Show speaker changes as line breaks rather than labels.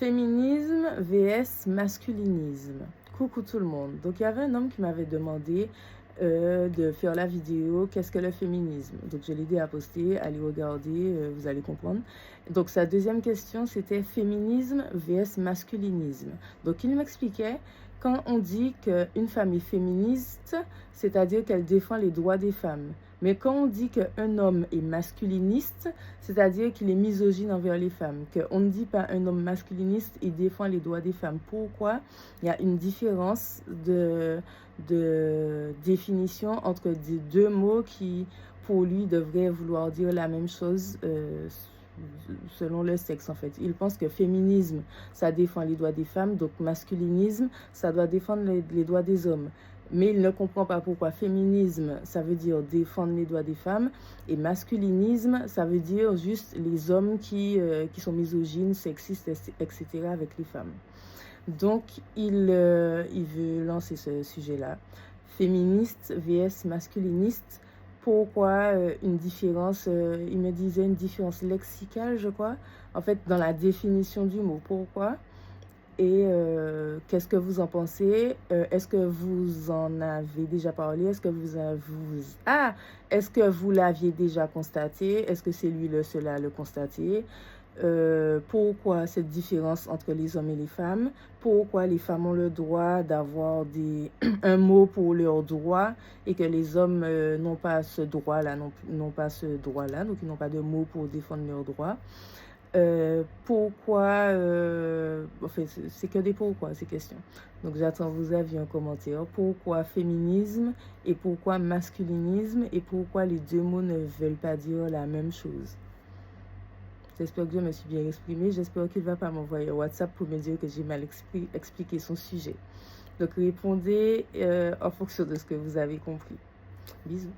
Féminisme vs masculinisme. Coucou tout le monde. Donc il y avait un homme qui m'avait demandé de faire la vidéo qu'est-ce que le féminisme. Donc je l'ai aidé à poster, allez regarder, vous allez comprendre. Donc sa deuxième question c'était féminisme vs masculinisme. Donc il m'expliquait quand on dit qu'une femme est féministe, c'est-à-dire qu'elle défend les droits des femmes. Mais quand on dit qu'un homme est masculiniste, c'est-à-dire qu'il est misogyne envers les femmes, qu'on ne dit pas un homme masculiniste et défend les droits des femmes. Pourquoi? Il y a une différence de définition entre ces deux mots qui, pour lui, devraient vouloir dire la même chose selon le sexe, en fait. Il pense que féminisme, ça défend les droits des femmes, donc masculinisme, ça doit défendre les droits des hommes. Mais il ne comprend pas pourquoi féminisme, ça veut dire défendre les droits des femmes, et masculinisme, ça veut dire juste les hommes qui sont misogynes, sexistes, etc. avec les femmes. Donc, il veut lancer ce sujet-là. Féministe vs masculiniste. Pourquoi une différence, il me disait une différence lexicale, je crois, en fait, dans la définition du mot. Pourquoi? Et qu'est-ce que vous en pensez? Est-ce que vous en avez déjà parlé? Est-ce que est-ce que vous l'aviez déjà constaté? Est-ce que c'est lui le seul à le constater? Pourquoi cette différence entre les hommes et les femmes? Pourquoi les femmes ont le droit d'avoir un mot pour leurs droits et que les hommes n'ont pas ce droit-là, n'ont pas ce droit-là, donc ils n'ont pas de mots pour défendre leurs droits? Pourquoi enfin, c'est que des pourquoi ces questions. Donc j'attends vos avis en commentaire. Pourquoi féminisme et pourquoi masculinisme et pourquoi les deux mots ne veulent pas dire la même chose? J'espère que je me suis bien exprimée. J'espère qu'il ne va pas m'envoyer un WhatsApp pour me dire que j'ai mal expliqué son sujet. Donc répondez en fonction de ce que vous avez compris. Bisous.